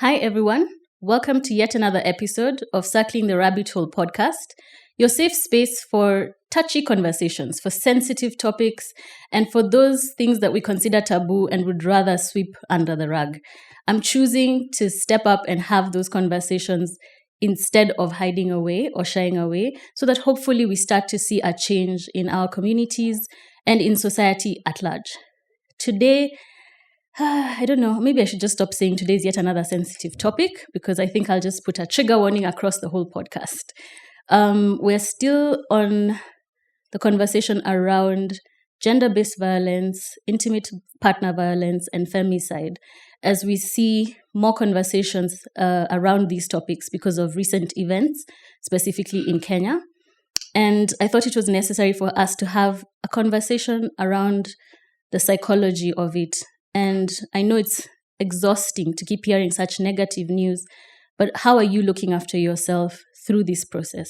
Hi, everyone. Welcome to yet another episode of Circling the Rabbit Hole podcast, your safe space for touchy conversations, for sensitive topics, and for those things that we consider taboo and would rather sweep under the rug. I'm choosing to step up and have those conversations instead of hiding away or shying away, so that hopefully we start to see a change in our communities and in society at large. Today, I don't know, maybe I should just stop saying today's yet another sensitive topic, because I think I'll just put a trigger warning across the whole podcast. We're still on the conversation around gender-based violence, intimate partner violence, and femicide, as we see more conversations around these topics because of recent events, specifically in Kenya. And I thought it was necessary for us to have a conversation around the psychology of it. And I know it's exhausting to keep hearing such negative news, but how are you looking after yourself through this process?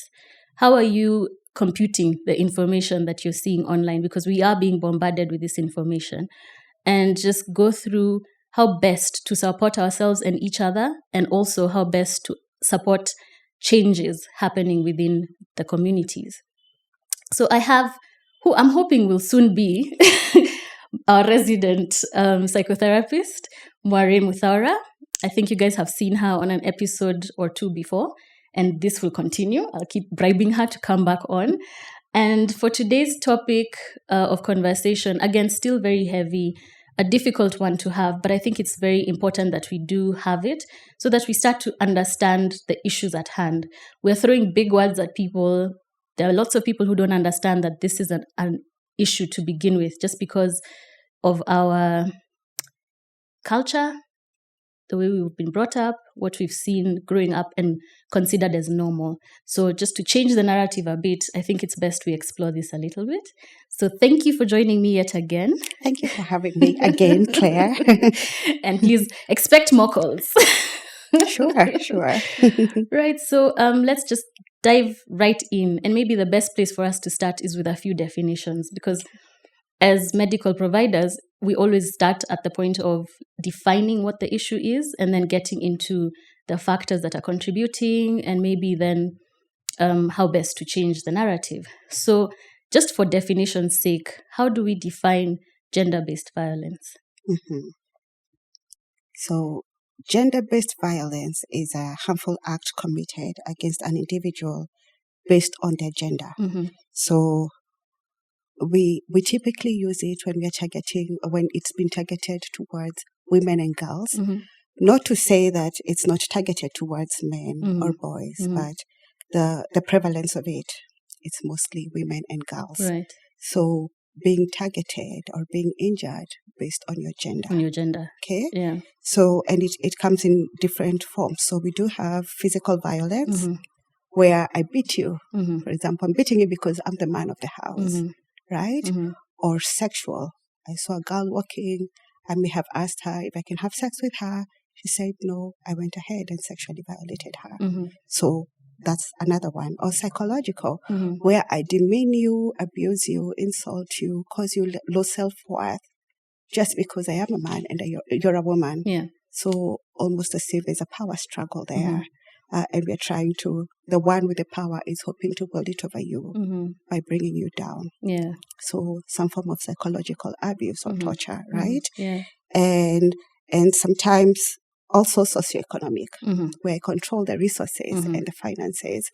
How are you computing the information that you're seeing online? Because we are being bombarded with this information. And just go through how best to support ourselves and each other, and also how best to support changes happening within the communities. So I have who I'm hoping will soon be our resident psychotherapist, Mwari Muthaura. I think you guys have seen her on an episode or two before, and this will continue. I'll keep bribing her to come back on. And for today's topic of conversation, again, still very heavy, a difficult one to have, but I think it's very important that we do have it so that we start to understand the issues at hand. We're throwing big words at people. There are lots of people who don't understand that this is an issue to begin with, just because of our culture, the way we've been brought up, what we've seen growing up and considered as normal. So just to change the narrative a bit, I think it's best we explore this a little bit. So thank you for joining me yet again. Thank you for having me again, Claire. And please expect more calls. Sure. Right, so let's just dive right in. And maybe the best place for us to start is with a few definitions, because as medical providers, we always start at the point of defining what the issue is and then getting into the factors that are contributing and maybe then how best to change the narrative. So just for definition's sake, how do we define gender-based violence? Mm-hmm. So gender-based violence is a harmful act committed against an individual based on their gender. Mm-hmm. So we typically use it when it's been targeted towards women and girls. Mm-hmm. Not to say that it's not targeted towards men or boys, but the prevalence of it's mostly women and girls. Right. So being targeted or being injured based on your gender. On your gender. Okay? Yeah. So, and it comes in different forms. So we do have physical violence, where I beat you. Mm-hmm. For example, I'm beating you because I'm the man of the house, right? Mm-hmm. Or sexual. I saw a girl walking. I may have asked her if I can have sex with her. She said no. I went ahead and sexually violated her. Mm-hmm. So that's another one. Or psychological, where I demean you, abuse you, insult you, cause you low self-worth just because I am a man and you're a woman. Yeah. So almost as if there's a power struggle there. And we're trying to, the one with the power is hoping to hold it over you by bringing you down. Yeah. So some form of psychological abuse or torture, right? Yeah. And sometimes also socioeconomic, where I control the resources and the finances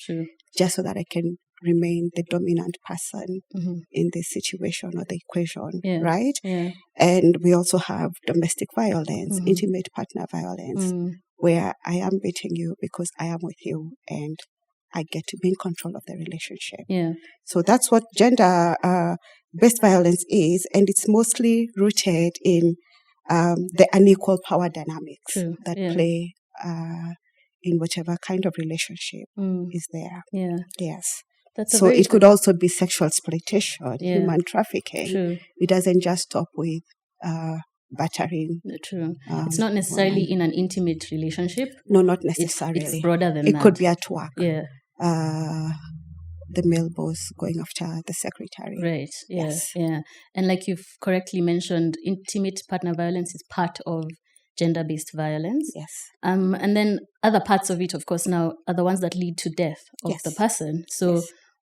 just so that I can remain the dominant person in this situation or the equation, right? Yeah. And we also have domestic violence, intimate partner violence, where I am beating you because I am with you and I get to be in control of the relationship. Yeah. So that's what gender-based violence is, and it's mostly rooted in the unequal power dynamics that play in whichever kind of relationship is there. Yeah. Yes. So it could also be sexual exploitation, human trafficking. True. It doesn't just stop with battering. True. It's not necessarily in an intimate relationship. No, not necessarily. It's broader than that. It could be at work. Yeah. The male boss going after the secretary. Right. Yeah. Yes. Yeah. And like you've correctly mentioned, intimate partner violence is part of gender-based violence. Yes. And then other parts of it, of course, now are the ones that lead to death of the person. So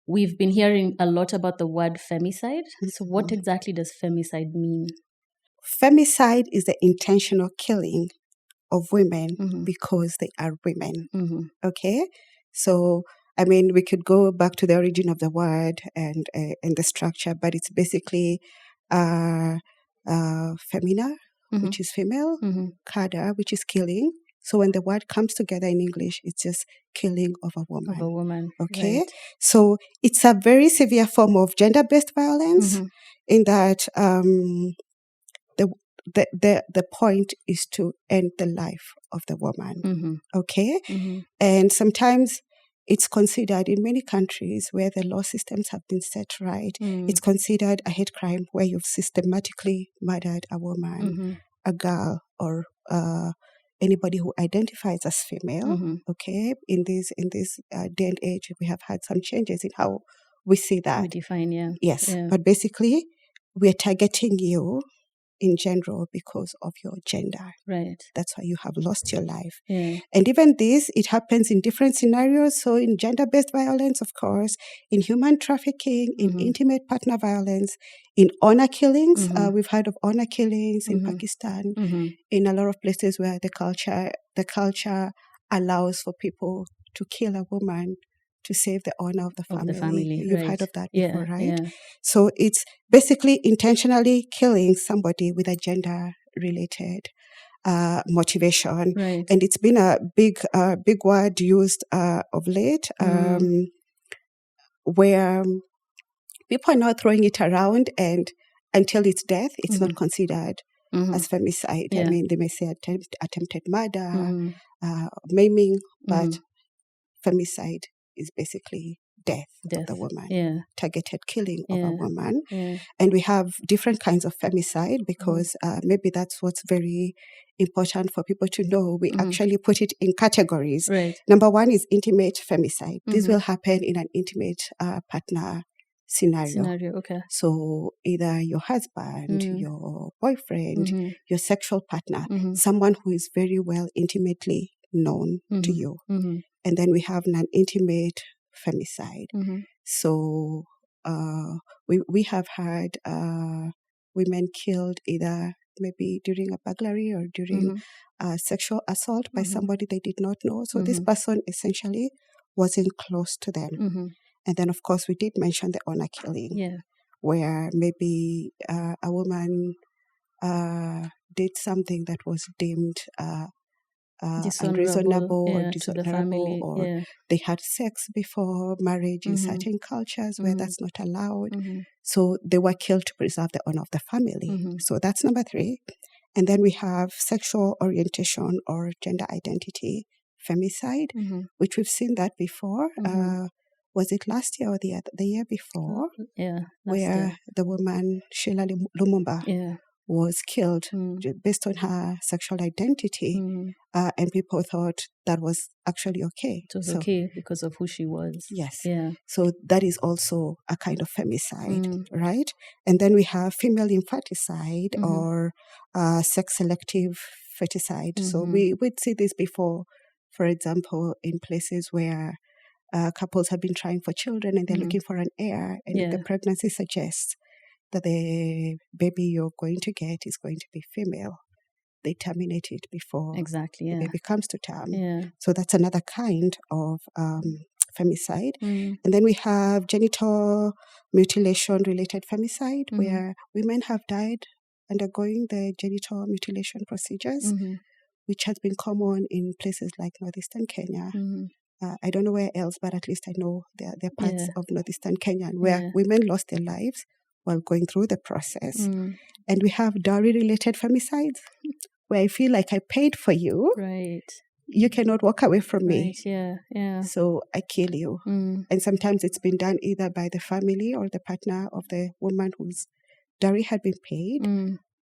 we've been hearing a lot about the word femicide. So what exactly does femicide mean? Femicide is the intentional killing of women because they are women. Okay? So, I mean, we could go back to the origin of the word and the structure, but it's basically femina, which is female, kada, which is killing. So when the word comes together in English, it's just killing of a woman. Okay? Right. So it's a very severe form of gender-based violence in that the point is to end the life of the woman. Okay? And sometimes it's considered in many countries where the law systems have been set right, it's considered a hate crime where you've systematically murdered a woman, a girl, or anybody who identifies as female. Okay, in this day and age, we have had some changes in how we see that. We define, Yes, but basically, we're targeting you in general because of your gender. Right. That's why you have lost your life. Yeah. And even this, it happens in different scenarios. So in gender-based violence, of course, in human trafficking, in intimate partner violence, in honor killings. We've heard of honor killings in Pakistan, in a lot of places where the culture allows for people to kill a woman to save the honor of the family. You've heard of that before, right? Yeah. So it's basically intentionally killing somebody with a gender-related motivation. Right. And it's been a big word used of late, where people are now throwing it around, and until it's death, it's not considered as femicide. Yeah. I mean, they may say attempted murder, maiming, but femicide is basically death of the woman, targeted killing of a woman. And we have different kinds of femicide because maybe that's what's very important for people to know. We actually put it in categories. Right. Number one is intimate femicide. This will happen in an intimate partner scenario. Okay. So either your husband, your boyfriend, your sexual partner, someone who is very well intimately known to you. And then we have non-intimate femicide. So we have had women killed either maybe during a burglary or during sexual assault by somebody they did not know. So this person essentially wasn't close to them. And then, of course, we did mention the honor killing, where maybe a woman did something that was deemed unreasonable or dishonorable, or they had sex before marriage in certain cultures where that's not allowed. So they were killed to preserve the honor of the family. So that's number 3. And then we have sexual orientation or gender identity femicide, which we've seen that before. Was it last year or the year before? Where the woman, Sheila Lumumba, was killed based on her sexual identity. And people thought that was actually okay. It was okay because of who she was. Yes. Yeah. So that is also a kind of femicide, right? And then we have female infanticide or sex-selective feticide. So we'd see this before, for example, in places where couples have been trying for children and they're looking for an heir, and if the pregnancy suggests that the baby you're going to get is going to be female, they terminate it before the baby comes to term. So that's another kind of femicide. And then we have genital mutilation-related femicide, where women have died undergoing the genital mutilation procedures, which has been common in places like northeastern Kenya. I don't know where else, but at least I know there are parts of northeastern Kenya where women lost their lives while going through the process. And we have dowry-related femicides, where I feel like I paid for you. Right. You cannot walk away from me. Right. So I kill you. And sometimes it's been done either by the family or the partner of the woman whose dowry had been paid,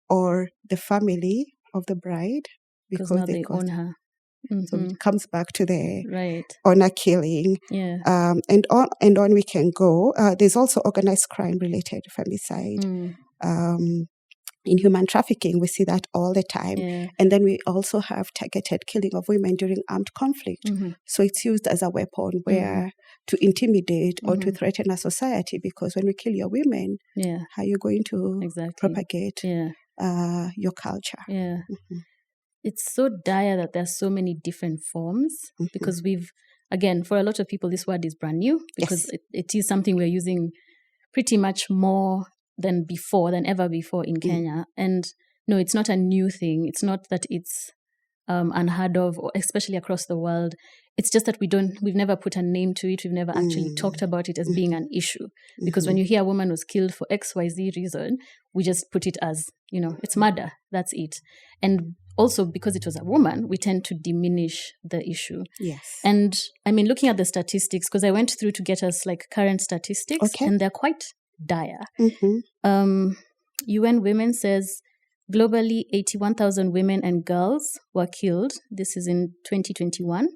or the family of the bride, because now they own her. So it comes back to the right. honor killing. And on we can go. There's also organized crime related femicide. In human trafficking, we see that all the time. Yeah. And then we also have targeted killing of women during armed conflict. Mm-hmm. So it's used as a weapon where to intimidate or to threaten a society, because when we kill your women, how are you going to propagate your culture? Yeah. It's so dire that there are so many different forms, because we've, again, for a lot of people, this word is brand new, because it is something we're using pretty much more than ever before in Kenya. And no, it's not a new thing. It's not that it's unheard of, or especially across the world. It's just that we've never put a name to it. We've never actually talked about it as being an issue. Because when you hear a woman was killed for XYZ reason, we just put it as, it's murder. That's it. And also because it was a woman, we tend to diminish the issue. Yes. And I mean, looking at the statistics, because I went through to get us like current statistics, and they're quite dire. UN Women says globally 81,000 women and girls were killed. This is in 2021.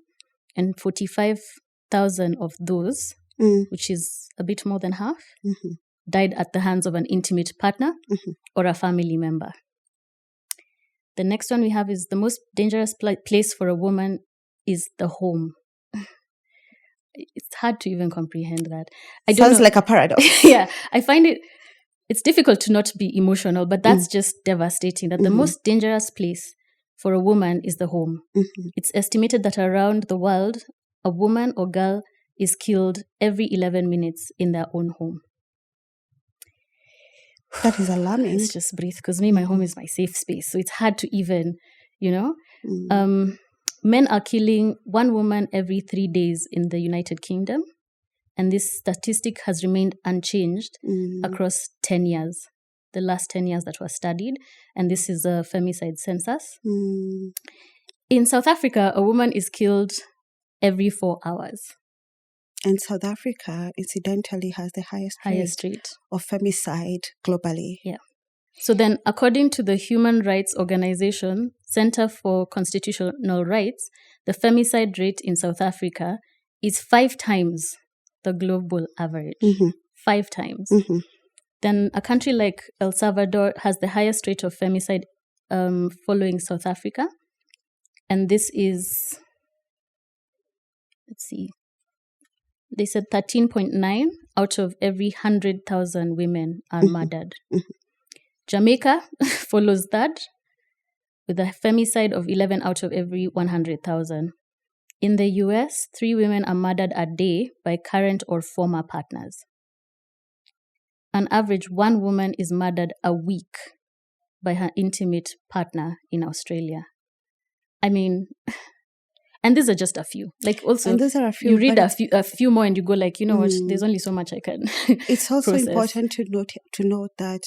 And 45,000 of those, which is a bit more than half, died at the hands of an intimate partner or a family member. The next one we have is the most dangerous place for a woman is the home. It's hard to even comprehend that. Sounds like a paradox. Yeah, I find it's difficult to not be emotional, but that's just devastating, that the most dangerous place for a woman is the home. It's estimated that around the world, a woman or girl is killed every 11 minutes in their own home. That is alarming. Let's just breathe, because my home is my safe space. So it's hard to even, men are killing one woman every 3 days in the United Kingdom. And this statistic has remained unchanged across 10 years, the last 10 years that were studied. And this is a femicide census. In South Africa, a woman is killed every 4 hours. And South Africa, incidentally, has the highest rate of femicide globally. Yeah. So then, according to the human rights organization, Center for Constitutional Rights, the femicide rate in South Africa is 5 times the global average. 5 times. Then a country like El Salvador has the highest rate of femicide following South Africa. And this is, let's see, they said 13.9 out of every 100,000 women are murdered. Jamaica follows that with a femicide of 11 out of every 100,000. In the US, 3 women are murdered a day by current or former partners. On average, 1 woman is murdered a week by her intimate partner in Australia. I mean, and these are just a few. Like also, and those are a few, you read a few more and you go like, what, there's only so much I can It's also process. important to note that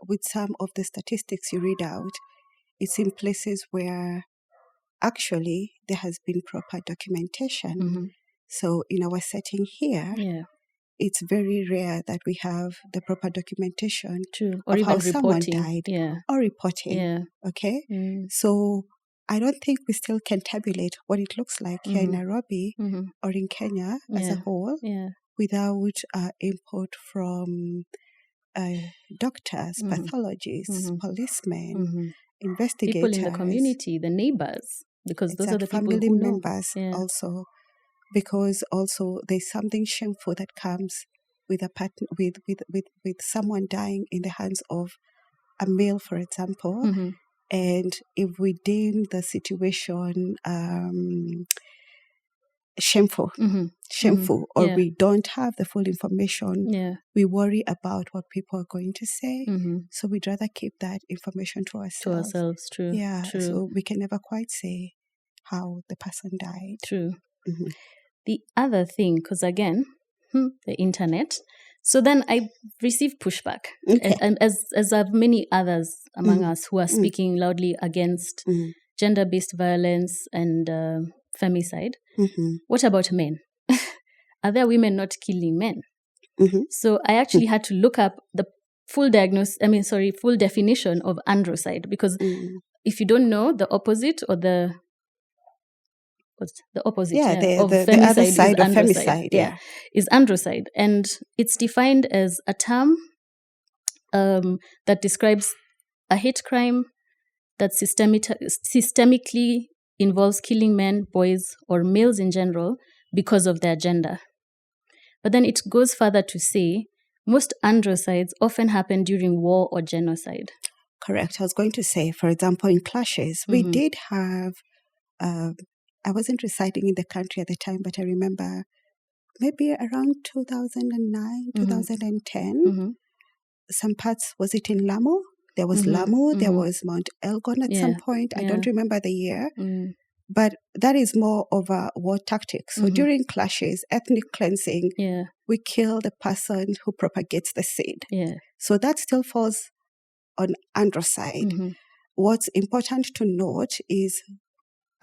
with some of the statistics you read out, it's in places where actually there has been proper documentation. So in our setting here, it's very rare that we have the proper documentation or of even how someone reporting. died or reporting. Okay? So I don't think we still can tabulate what it looks like here in Nairobi or in Kenya as a whole without input from doctors, pathologists, policemen, investigators. People in the community, the neighbors, because those are the people family who know. members also. Because also there's something shameful that comes with a partner, with someone dying in the hands of a male, for example. And if we deem the situation shameful, or we don't have the full information, we worry about what people are going to say. So we'd rather keep that information to ourselves. True. Yeah. True. So we can never quite say how the person died. True. The other thing, because again, the internet. So then I received pushback, and as have many others among us who are speaking loudly against gender-based violence and femicide. What about men? Are there women not killing men? So I actually had to look up the full definition of androcide, because if you don't know, the opposite or the opposite of the femicide other side is of femicide, is androcide, and it's defined as a term that describes a hate crime that systemically involves killing men, boys, or males in general because of their gender. But then it goes further to say most androcides often happen during war or genocide. Correct. I was going to say, for example, in clashes, we did have, I wasn't residing in the country at the time, but I remember maybe around 2009, 2010, some parts, was it in Lamu? There was Lamu, there was Mount Elgon at some point. I don't remember the year. But that is more of a war tactic. So during clashes, ethnic cleansing, we kill the person who propagates the seed. So that still falls on androcide. What's important to note is,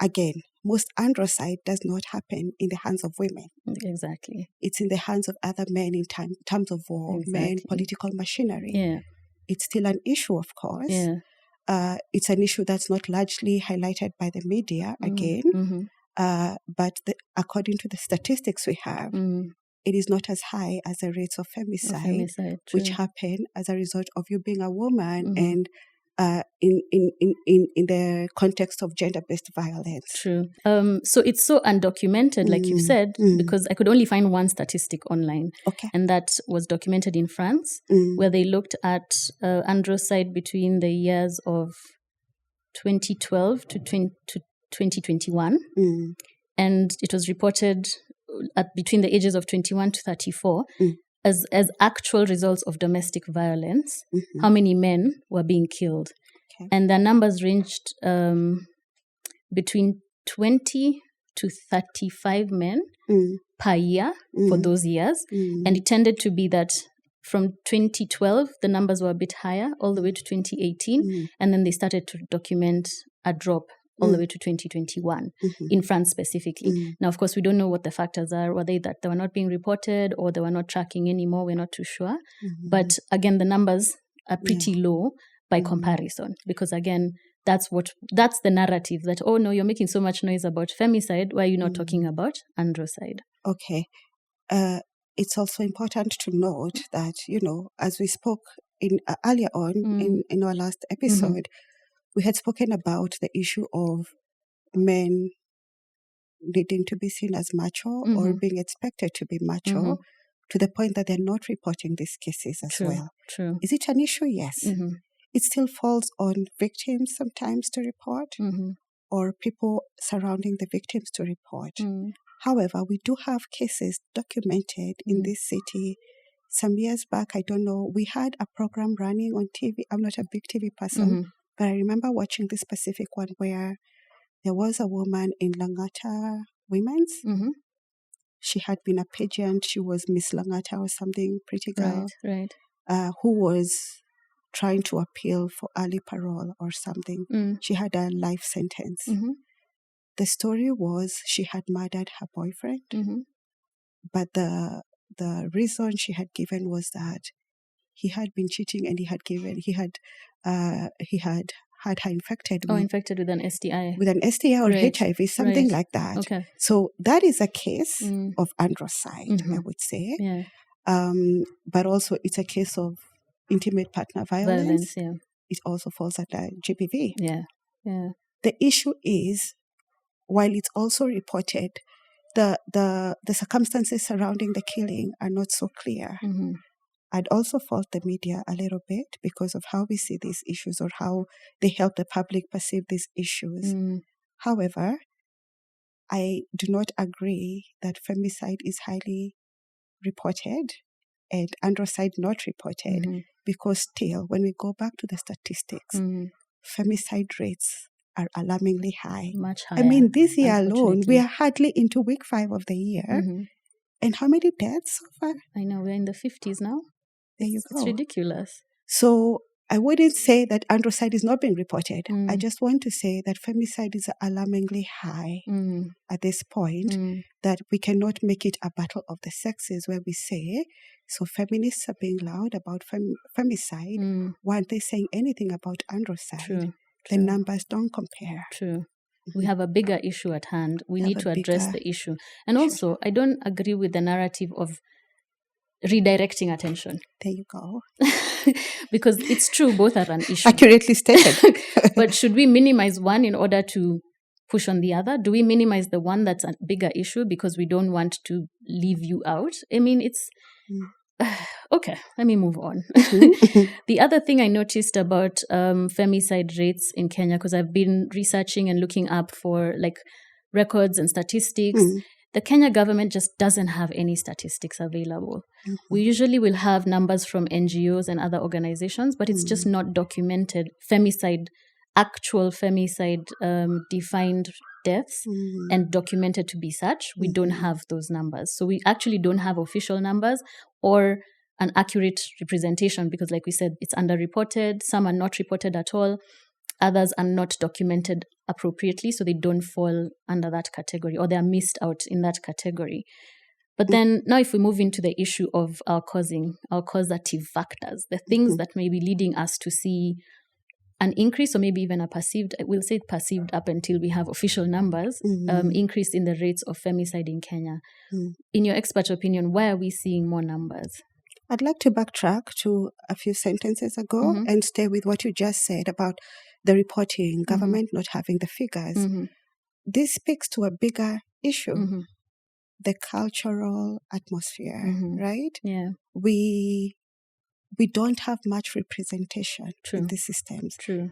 again, most androcide does not happen in the hands of women. Exactly. It's in the hands of other men in terms of war, men, political machinery. It's still an issue, of course. It's an issue that's not largely highlighted by the media, again. But according to the statistics we have, it is not as high as the rates of femicide which happen as a result of you being a woman and in the context of gender-based violence. True. So it's so undocumented, like you've said, because I could only find one statistic online. And that was documented in France, where they looked at androcide between the years of 2012 to 2021. And it was reported between the ages of 21 to 34 as actual results of domestic violence, how many men were being killed. And the numbers ranged between 20 to 35 men per year for those years. And it tended to be that from 2012, the numbers were a bit higher, all the way to 2018. And then they started to document a drop all the way to 2021 in France specifically. Now, of course, we don't know what the factors are. Were they that they were not being reported or they were not tracking anymore? We're not too sure. But again, the numbers are pretty low by comparison, because again, that's the narrative that, oh no, you're making so much noise about femicide. Why are you not talking about androcide? Okay. It's also important to note that, as we spoke in earlier on in our last episode, we had spoken about the issue of men needing to be seen as macho or being expected to be macho to the point that they're not reporting these cases as well. True. Is it an issue? Yes. It still falls on victims sometimes to report or people surrounding the victims to report. However, we do have cases documented in this city. Some years back, I don't know, we had a program running on TV. I'm not a big TV person, but I remember watching this specific one where there was a woman in Langata Women's. She had been a pageant. She was Miss Langata or something, pretty girl, who was trying to appeal for early parole or something. She had a life sentence. The story was she had murdered her boyfriend, but the reason she had given was that he had been cheating and he had her infected with an STI. With an STI or HIV, something like that. Okay. So that is a case of androcide, I would say. But also it's a case of intimate partner violence. It also falls under GBV. The issue is, while it's also reported, the circumstances surrounding the killing are not so clear. I'd also fault the media a little bit because of how we see these issues or how they help the public perceive these issues. However, I do not agree that femicide is highly reported and androcide not reported, because still, when we go back to the statistics, femicide rates are alarmingly high. Much higher. I mean, this year alone, we are hardly into week 5 of the year. And how many deaths so far? I know, we're in the 50s now. There you go. It's ridiculous. So I wouldn't say that androcide is not being reported. I just want to say that femicide is alarmingly high at this point, that we cannot make it a battle of the sexes where we say, so feminists are being loud about femicide. Why aren't they saying anything about androcide? The numbers don't compare. We have a bigger issue at hand. We need to address the issue. And also, I don't agree with the narrative of redirecting attention. There you go. Because it's true, both are an issue. Accurately stated. But should we minimize one in order to push on the other? Do we minimize the one that's a bigger issue because we don't want to leave you out? I mean, it's... Okay, let me move on. The other thing I noticed about femicide rates in Kenya, because I've been researching and looking up for like records and statistics, the Kenya government just doesn't have any statistics available. We usually will have numbers from NGOs and other organizations, but it's just not documented. Actual femicide defined deaths and documented to be such, we don't have those numbers. So we actually don't have official numbers or an accurate representation because, like we said, it's underreported. Some are not reported at all. Others are not documented appropriately, so they don't fall under that category or they are missed out in that category. But then now if we move into the issue of our causative factors, the things that may be leading us to see an increase or maybe even a perceived, we'll say perceived up until we have official numbers, increase in the rates of femicide in Kenya. In your expert opinion, why are we seeing more numbers? I'd like to backtrack to a few sentences ago and stay with what you just said about the reporting, government not having the figures. This speaks to a bigger issue, the cultural atmosphere, right? Yeah. We don't have much representation in the systems. True.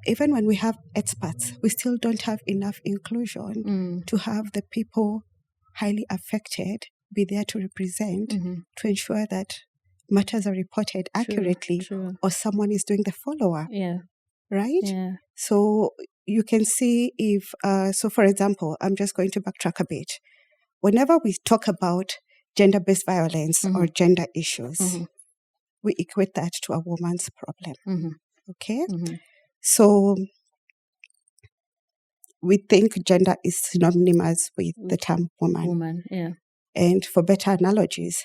Even when we have experts, we still don't have enough inclusion to have the people highly affected be there to represent, to ensure that matters are reported accurately or someone is doing the follow-up. Yeah. Right? Yeah. So you can see if, so for example, I'm just going to backtrack a bit. Whenever we talk about gender-based violence or gender issues, we equate that to a woman's problem. Okay? So we think gender is synonymous with the term woman. Yeah. And for better analogies,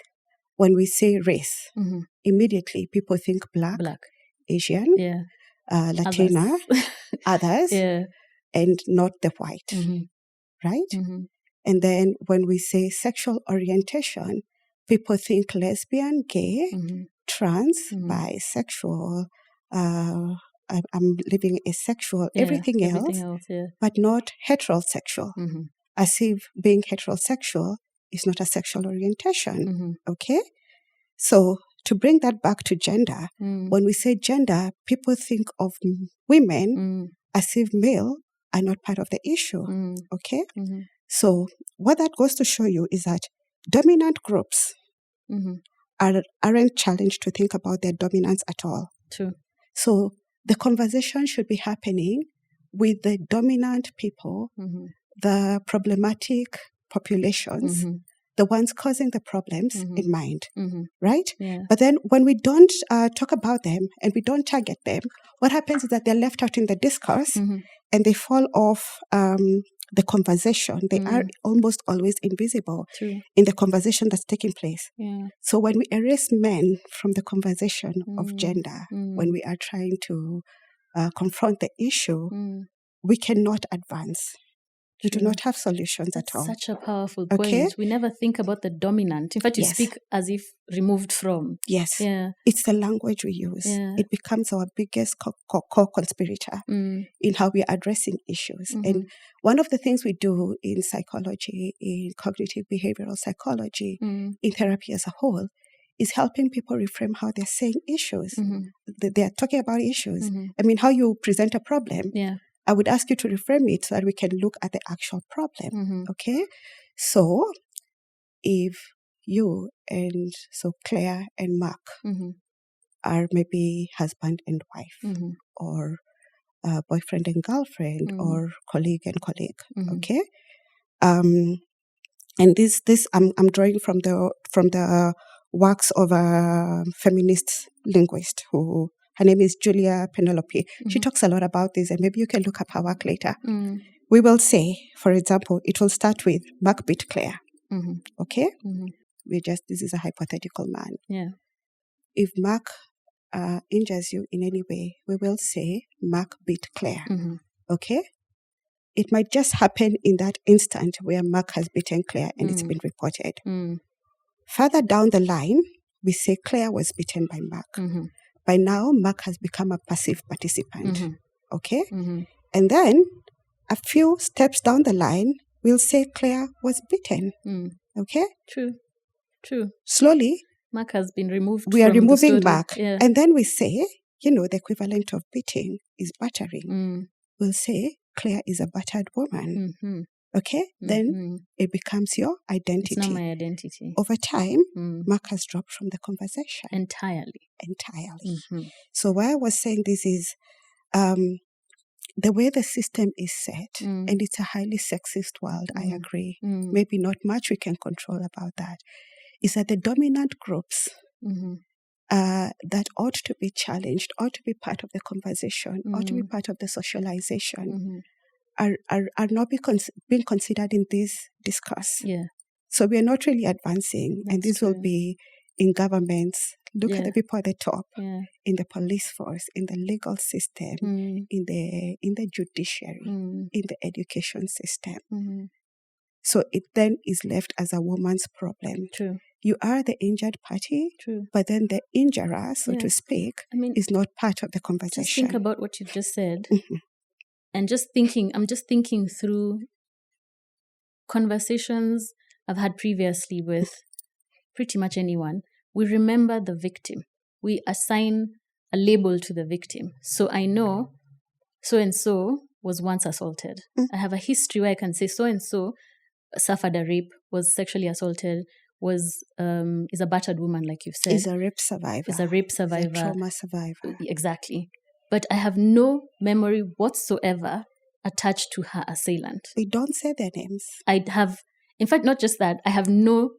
when we say race, immediately people think black. Asian, Latina, others, and not the white, right? And then when we say sexual orientation, people think lesbian, gay, trans, bisexual, I'm living asexual, everything else, but not heterosexual, as if being heterosexual is not a sexual orientation, okay? So to bring that back to gender, when we say gender, people think of women as if male are not part of the issue, okay? So what that goes to show you is that dominant groups aren't challenged to think about their dominance at all. True. So the conversation should be happening with the dominant people, the problematic populations, the ones causing the problems in mind, right? Yeah. But then when we don't talk about them and we don't target them, what happens is that they're left out in the discourse and they fall off the conversation. They are almost always invisible in the conversation that's taking place. Yeah. So when we erase men from the conversation of gender, when we are trying to confront the issue, we cannot advance. We do not have solutions at all. Such a powerful point. Okay? We never think about the dominant. In fact, you speak as if removed from. Yes. Yeah. It's the language we use. Yeah. It becomes our biggest co-conspirator in how we are addressing issues. And one of the things we do in psychology, in cognitive behavioral psychology, in therapy as a whole, is helping people reframe how they're saying issues. They are talking about issues. I mean, how you present a problem. Yeah. I would ask you to reframe it so that we can look at the actual problem, okay? So, if you and Claire and Mark are maybe husband and wife, or boyfriend and girlfriend, or colleague and colleague, okay? And this I'm drawing from the works of a feminist linguist who. Her name is Julia Penelope. She talks a lot about this, and maybe you can look up her work later. We will say, for example, it will start with Mark beat Claire. Okay? This is a hypothetical man. Yeah. If Mark injures you in any way, we will say Mark beat Claire. Okay? It might just happen in that instant where Mark has beaten Claire and it's been reported. Further down the line, we say Claire was beaten by Mark. By now, Mark has become a passive participant. Okay? And then, a few steps down the line, we'll say Claire was beaten. Okay? True. Slowly, Mark has been removed. We are removing Mark. Yeah. And then we say, the equivalent of beating is battering. We'll say Claire is a battered woman. Okay? Then it becomes your identity. It's not my identity. Over time, Mark has dropped from the conversation. Entirely. So why I was saying this is the way the system is set, and it's a highly sexist world, I agree. Maybe not much we can control about that, is that the dominant groups that ought to be challenged, ought to be part of the conversation, ought to be part of the socialization, are not being considered in this discourse. Yeah. So we are not really advancing, and this will be in governments. Look at the people at the top, in the police force, in the legal system, in the judiciary, in the education system. So it then is left as a woman's problem. True. You are the injured party, but then the injurer, so to speak, is not part of the conversation. Just think about what you've just said. And I'm just thinking through conversations I've had previously with pretty much anyone. We remember the victim. We assign a label to the victim. So I know so-and-so was once assaulted. I have a history where I can say so-and-so suffered a rape, was sexually assaulted, is a battered woman, like you've said. Is a rape survivor. Is a trauma survivor. Exactly. But I have no memory whatsoever attached to her assailant. We don't say their names. In fact, not just that, I have none.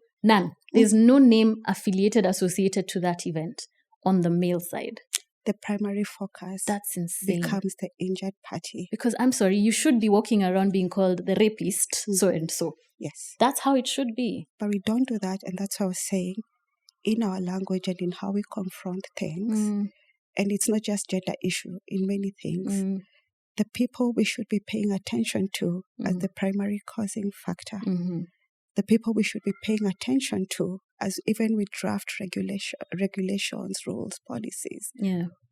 There's no name associated to that event on the male side. The primary focus That's insane. becomes the injured party. Because I'm sorry, you should be walking around being called the rapist, so-and-so. Yes. That's how it should be. But we don't do that, and that's what I was saying, in our language and in how we confront things. And it's not just gender issue, in many things. The people we should be paying attention to as the primary causing factor. The people we should be paying attention to as even we draft regulations, rules, policies.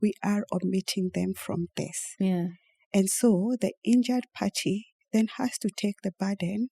We are omitting them from this. And so the injured party then has to take the burden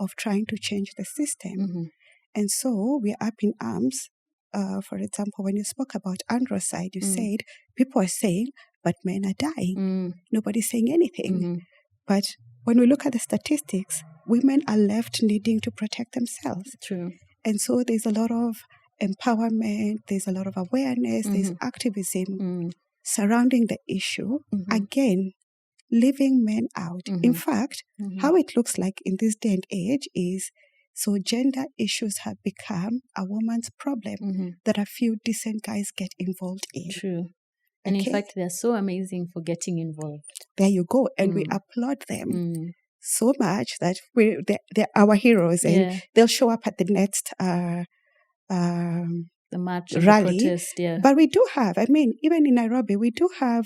of trying to change the system. And so we are up in arms. For example, when you spoke about androcide, you said, people are saying, but men are dying. Nobody's saying anything. But when we look at the statistics, women are left needing to protect themselves. True. And so there's a lot of empowerment, there's a lot of awareness, there's activism surrounding the issue. Again, leaving men out. In fact, how it looks like in this day and age is, so gender issues have become a woman's problem that a few decent guys get involved in. True. And in fact, they're so amazing for getting involved. There you go. And we applaud them so much that they're our heroes. And they'll show up at the next the march, rally. The protest, But we do have, even in Nairobi, we do have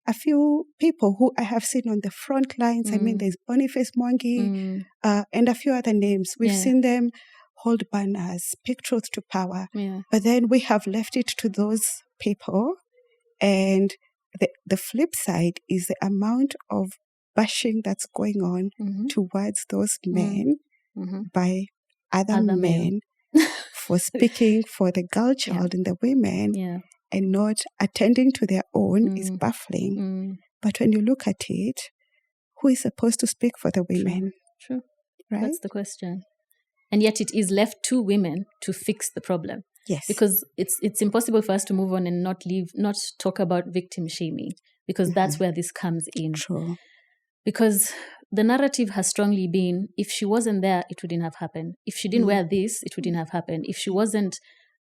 a few people who I have seen on the front lines. There's Boniface Mwangi and a few other names. We've seen them hold banners, speak truth to power. But then we have left it to those people. And the flip side is the amount of bashing that's going on towards those men by other men for speaking for the girl child and the women and not attending to their own is baffling. But when you look at it, who is supposed to speak for the women? True. Right? That's the question. And yet it is left to women to fix the problem. Yes. Because it's impossible for us to move on and not talk about victim shaming, because that's where this comes in. True. Because the narrative has strongly been, if she wasn't there, it wouldn't have happened. If she didn't wear this, it wouldn't have happened. If she wasn't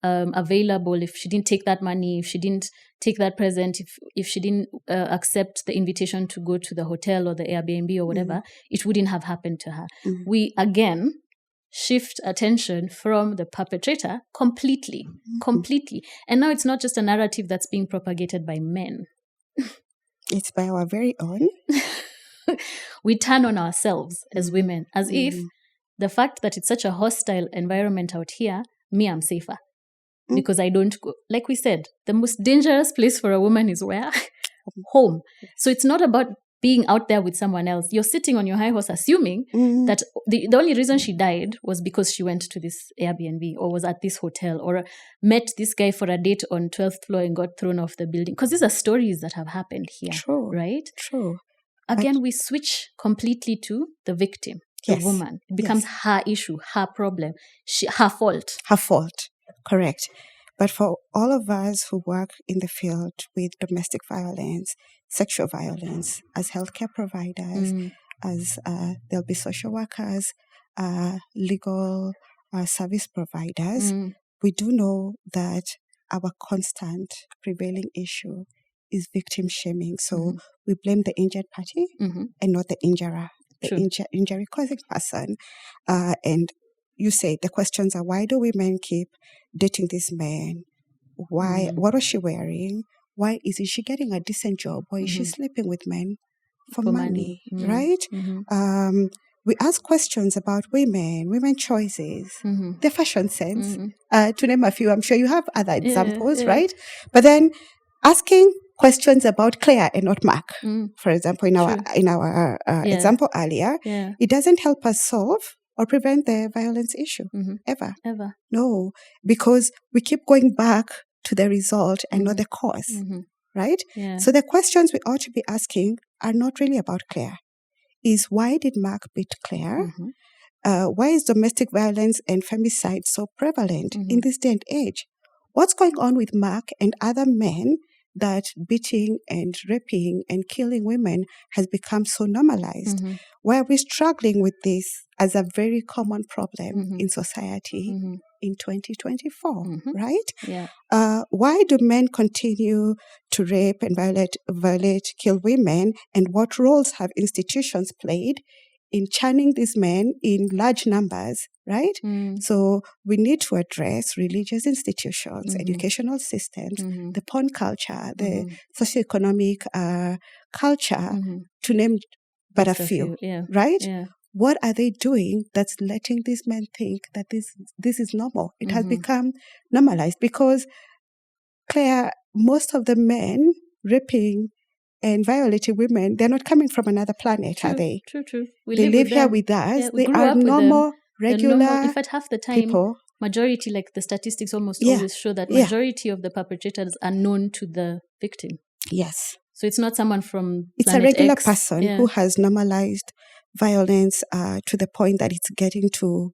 available, if she didn't take that money, if she didn't take that present, if she didn't accept the invitation to go to the hotel or the Airbnb or whatever, it wouldn't have happened to her. We, again, shift attention from the perpetrator completely. And now it's not just a narrative that's being propagated by men. It's by our very own. We turn on ourselves as women, as if the fact that it's such a hostile environment out here, me, I'm safer. because I don't go. Like we said, the most dangerous place for a woman is where? Home. So it's not about being out there with someone else. You're sitting on your high horse assuming that the only reason she died was because she went to this Airbnb or was at this hotel or met this guy for a date on 12th floor and got thrown off the building. Because these are stories that have happened here. True. Right? True. Again, we switch completely to the victim, the woman. It becomes her issue, her problem, her fault. Her fault. Correct. But for all of us who work in the field with domestic violence, sexual violence, as healthcare providers, as there'll be social workers, legal service providers, we do know that our constant prevailing issue is victim shaming. So we blame the injured party and not the injurer, the injury causing person. And you say the questions are, why do women keep dating these men? Why? What was she wearing? Why isn't she getting a decent job? Why is she sleeping with men for money? Right? We ask questions about women choices, their fashion sense. To name a few, I'm sure you have other examples, right? But then asking questions about Claire and not Mark, for example, in our example earlier, it doesn't help us solve or prevent the violence issue ever. No, because we keep going back to the result and not the cause, right? So the questions we ought to be asking are not really about Claire. Is why did Mark beat Claire? Why is domestic violence and femicide so prevalent in this day and age? What's going on with Mark and other men that beating and raping and killing women has become so normalized? Why are we struggling with this as a very common problem in society in 2024, right? Why do men continue to rape and violate, kill women? And what roles have institutions played in churning these men in large numbers, right? So we need to address religious institutions, educational systems, the porn culture, the socioeconomic culture, to name but a few, right? What are they doing that's letting these men think that this is normal? It has become normalized because, Claire, most of the men raping and violating women, they're not coming from another planet, are they? True. They live here with us. They are normal, regular in fact, half the time, people. Majority, like the statistics almost always show that majority of the perpetrators are known to the victim. Yes. So it's not someone from It's a regular person who has normalized violence to the point that it's getting to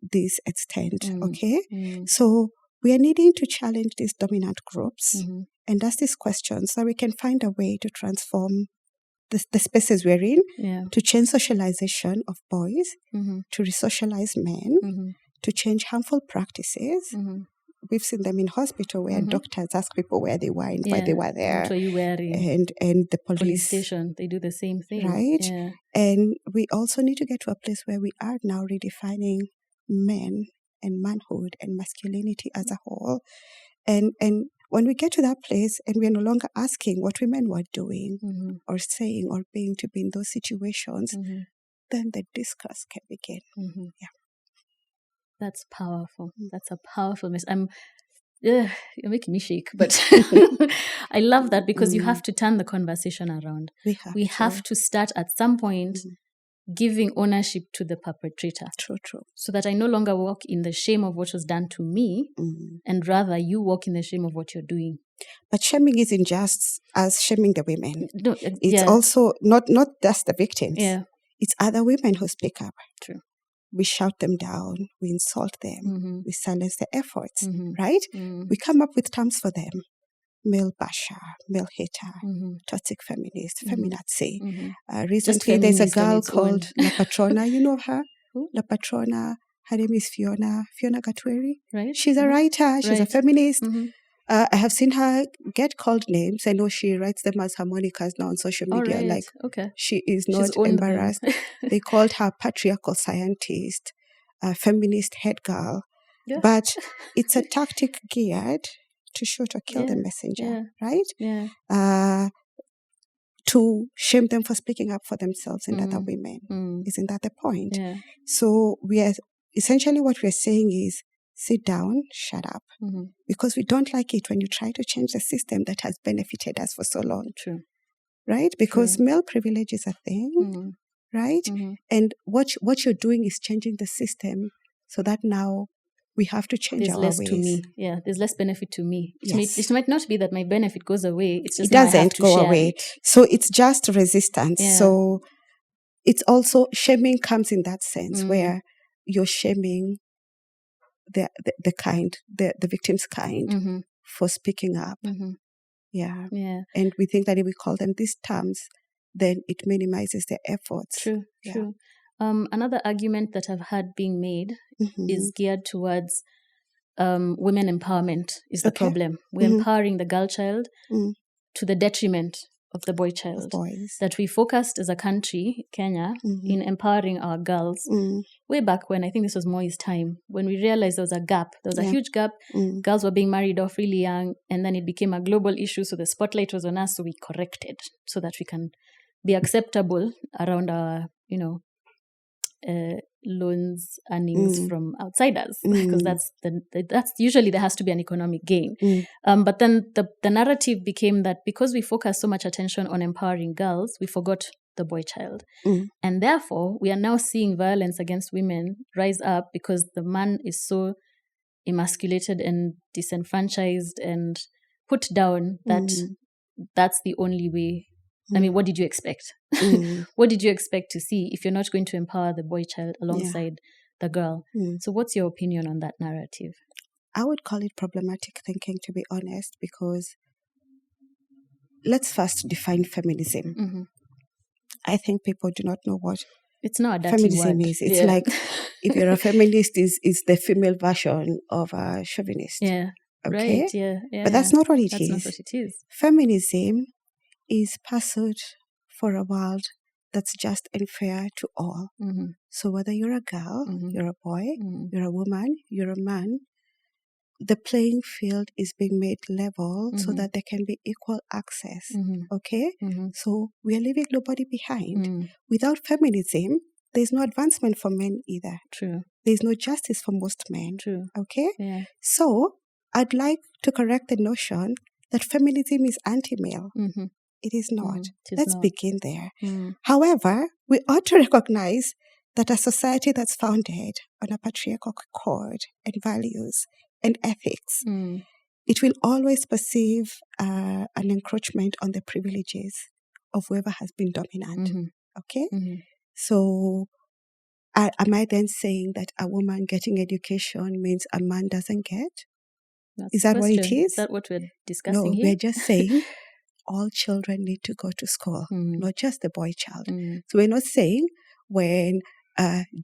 this extent, okay? So we are needing to challenge these dominant groups and ask these questions so we can find a way to transform the spaces we're in, to change socialization of boys, to resocialize men, to change harmful practices. We've seen them in hospital where doctors ask people where they were and why they were there. What were you wearing? And the police station, they do the same thing. Right? Yeah. And we also need to get to a place where we are now redefining men and manhood and masculinity as a whole. And when we get to that place and we are no longer asking what women were doing or saying or being to be in those situations, then the discourse can begin. That's powerful. That's a powerful message. You're making me shake, but I love that because you have to turn the conversation around. We have to start at some point giving ownership to the perpetrator. True. So that I no longer walk in the shame of what was done to me, and rather you walk in the shame of what you're doing. But shaming isn't just as shaming the women. No, it's also not just the victims. Yeah. It's other women who speak up. True. We shout them down, we insult them, we silence their efforts, right? We come up with terms for them. Male basher, male hater, toxic feminist, feminazi. Recently, there's a girl called La Patrona. You know her? Who? La Patrona. Her name is Fiona Gatweri. Right. She's a writer. She's a feminist. I have seen her get called names. I know she writes them as harmonicas now on social media. Right. Like, she is not embarrassed. They called her patriarchal scientist, feminist head girl. Yeah. But it's a tactic geared to shoot or kill the messenger, right? Yeah. To shame them for speaking up for themselves and other women. Isn't that the point? Yeah. So we are essentially what we're saying is sit down, shut up. Because we don't like it when you try to change the system that has benefited us for so long. True. Right? Because male privilege is a thing, right? And what you're doing is changing the system so that now we have to change our ways. There's less to me. Yeah, there's less benefit to me. Yes. It might not be that my benefit goes away. It's just it doesn't go away. It. So it's just resistance. Yeah. So it's also shaming comes in that sense where you're shaming the victim's kind for speaking up. Yeah. And we think that if we call them these terms, then it minimizes their efforts. True. Another argument that I've heard being made is geared towards women empowerment is the problem. We're empowering the girl child to the detriment of the boy child. That we focused as a country, Kenya, in empowering our girls way back when, I think this was Moi's time, when we realized there was a gap. There was a huge gap. Girls were being married off really young, and then it became a global issue, so the spotlight was on us, so we corrected so that we can be acceptable around our, loans earnings from outsiders, because that's usually there has to be an economic gain. But then the narrative became that because we focus so much attention on empowering girls, we forgot the boy child. And therefore, we are now seeing violence against women rise up because the man is so emasculated and disenfranchised and put down that that's the only way. I mean, what did you expect? What did you expect to see if you're not going to empower the boy child alongside the girl? So what's your opinion on that narrative? I would call it problematic thinking, to be honest, because let's first define feminism. I think people do not know what it's not a dirty feminism word. is. It's like if you're a feminist, is the female version of a chauvinist. Yeah. Okay? Right. Yeah. But that's not what it is. That's not what it is. Feminism is pursuit for a world that's just and fair to all. So whether you're a girl, you're a boy, you're a woman, you're a man, the playing field is being made level so that there can be equal access. Okay? So we are leaving nobody behind. Without feminism, there's no advancement for men either. True. There's no justice for most men. True. Okay? Yeah. So I'd like to correct the notion that feminism is anti-male. It is not. Let's begin there. However, we ought to recognize that a society that's founded on a patriarchal code and values and ethics, it will always perceive an encroachment on the privileges of whoever has been dominant. Okay? So am I then saying that a woman getting education means a man doesn't get? Is that what it is? Is that what we're discussing here? No, we're just saying all children need to go to school, not just the boy child. So we're not saying when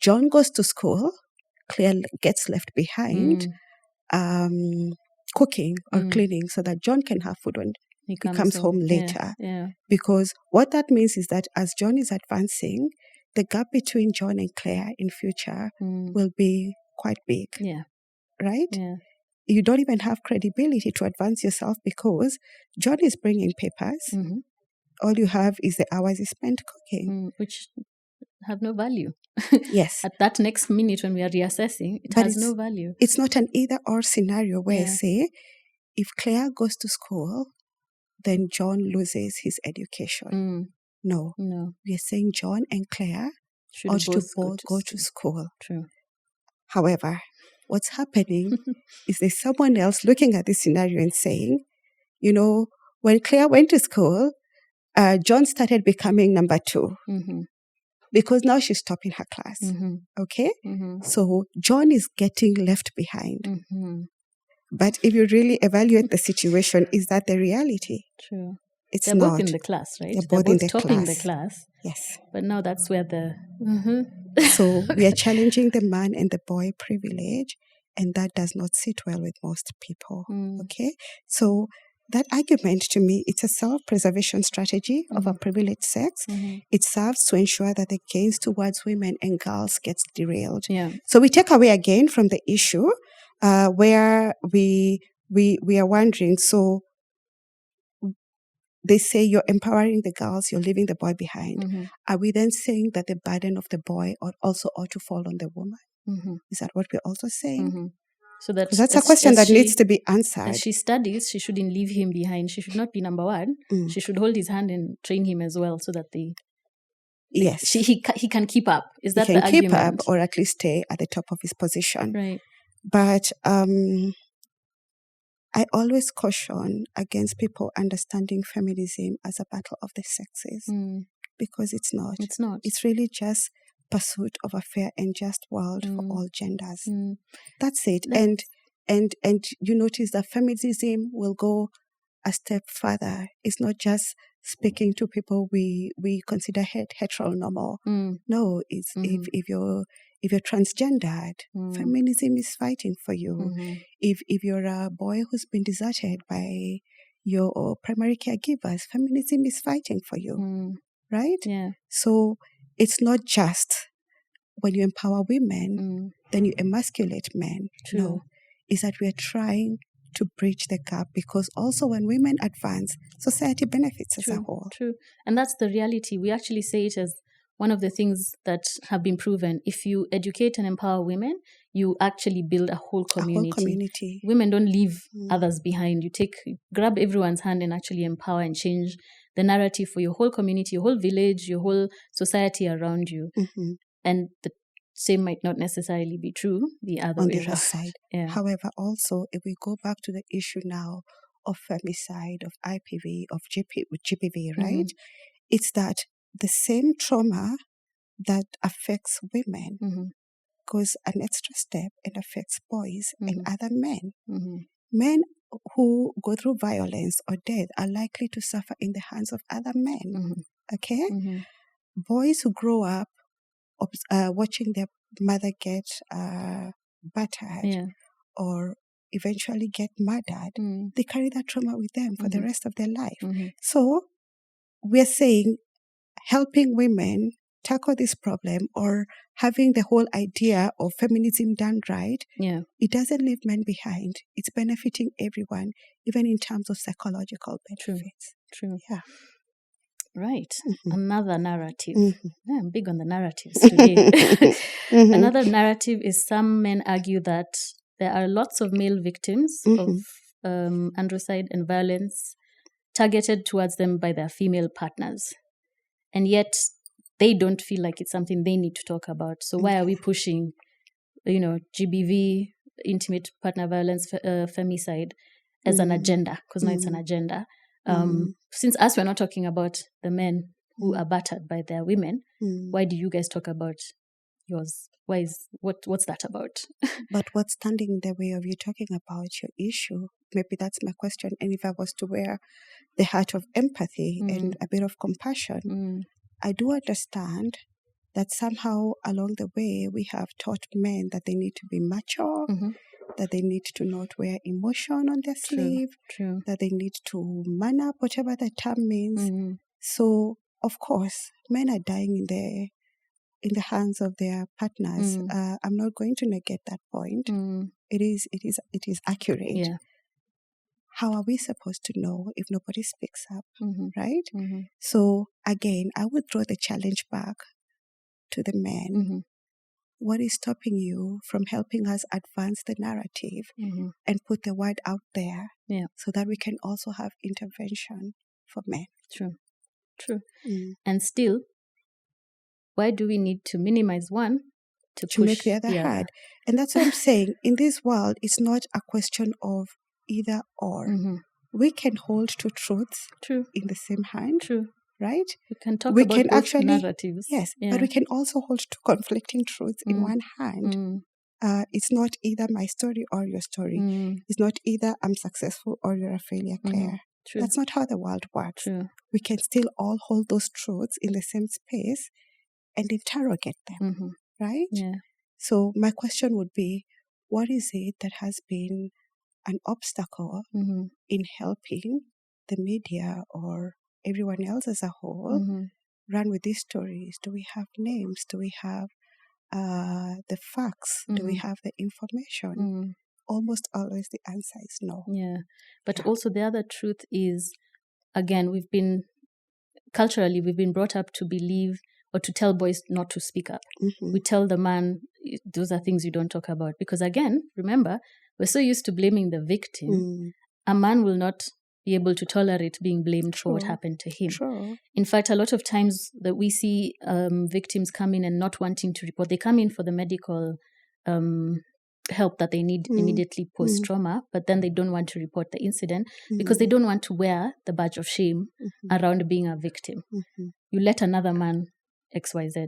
John goes to school, Claire gets left behind cooking or cleaning so that John can have food when he comes home later. Because what that means is that as John is advancing, the gap between John and Claire in future will be quite big. Right? You don't even have credibility to advance yourself because John is bringing papers. All you have is the hours he spent cooking. Which have no value. Yes. At that next minute when we are reassessing, it has no value. It's not an either-or scenario where, say, if Claire goes to school, then John loses his education. No. We are saying John and Claire ought to both go to school. True. However, what's happening is there's someone else looking at this scenario and saying, when Claire went to school, John started becoming number 2 because now she's topping her class. Okay? So John is getting left behind. But if you really evaluate the situation, is that the reality? True. It's They're not. both in the class, right? They're both topping the class. Yes. But now that's where the... So we are challenging the man and the boy privilege, and that does not sit well with most people. Okay? So that argument, to me, it's a self-preservation strategy of a privileged sex. It serves to ensure that the gains towards women and girls gets derailed. So we take away again from the issue where we are wondering, so they say you're empowering the girls, you're leaving the boy behind. Are we then saying that the burden of the boy also ought to fall on the woman? Is that what we're also saying? So that that's a question that needs to be answered. As she studies, she shouldn't leave him behind. She should not be number one. She should hold his hand and train him as well, so that he can keep up. Is that the argument? He can keep up, or at least stay at the top of his position. Right. But I always caution against people understanding feminism as a battle of the sexes, because it's not. It's not. It's really just pursuit of a fair and just world for all genders. That's it. And you notice that feminism will go a step further. It's not just speaking to people we consider heteronormal. No, it's if you're transgendered, feminism is fighting for you. If you're a boy who's been deserted by your primary caregivers, feminism is fighting for you. Right? Yeah. So it's not just when you empower women, then you emasculate men. True. No, it's that we're trying to bridge the gap, because also when women advance, society benefits as a whole. True. And that's the reality. We actually say it as one of the things that have been proven. If you educate and empower women, you actually build a whole community. Women don't leave others behind. You grab everyone's hand and actually empower and change the narrative for your whole community, your whole village, your whole society around you. And the same might not necessarily be true the other way around. Side. Yeah. However, also, if we go back to the issue now of femicide, of IPV, of GBV, right? It's that the same trauma that affects women goes an extra step and affects boys and other men. Men who go through violence or death are likely to suffer in the hands of other men. Okay? Boys who grow up watching their mother get battered or eventually get murdered, they carry that trauma with them for the rest of their life. So we're saying helping women tackle this problem, or having the whole idea of feminism done right, it doesn't leave men behind. It's benefiting everyone, even in terms of psychological benefits. True. Yeah. Right. Another narrative. Yeah, I'm big on the narratives today. Another narrative is some men argue that there are lots of male victims of androcide and violence targeted towards them by their female partners. And yet they don't feel like it's something they need to talk about. So why are we pushing, GBV, intimate partner violence, femicide as an agenda? Because now it's an agenda. Since us, we're not talking about the men who are battered by their women, why do you guys talk about yours? What's that about? But what's standing in the way of you talking about your issue? Maybe that's my question. And if I was to wear the hat of empathy and a bit of compassion, I do understand that somehow along the way we have taught men that they need to be mature, that they need to not wear emotion on their sleeve, that they need to man up, whatever the term means. So, of course, men are dying in the hands of their partners. I'm not going to negate that point. It is accurate. Yeah. How are we supposed to know if nobody speaks up, right? So, again, I would throw the challenge back to the men. What is stopping you from helping us advance the narrative and put the word out there so that we can also have intervention for men? True. And still, why do we need to minimize one to push make the other hard? And that's what I'm saying. In this world, it's not a question of either or. We can hold two truths in the same hand. Right? We can talk about both narratives. Yes, but we can also hold two conflicting truths in one hand. It's not either my story or your story. It's not either I'm successful or you're a failure, Claire. That's not how the world works. We can still all hold those truths in the same space and interrogate them, right? Yeah. So my question would be, what is it that has been an obstacle in helping the media or everyone else as a whole run with these stories? Do we have names? Do we have the facts? Do we have the information? Almost always the answer is no. Yeah. But also the other truth is, again, culturally, we've been brought up to believe or to tell boys not to speak up. We tell the man, those are things you don't talk about. Because again, remember, we're so used to blaming the victim. A man will not be able to tolerate being blamed for what happened to him. In fact, a lot of times that we see victims come in and not wanting to report, they come in for the medical help that they need immediately post-trauma, but then they don't want to report the incident because they don't want to wear the badge of shame around being a victim. You let another man XYZ.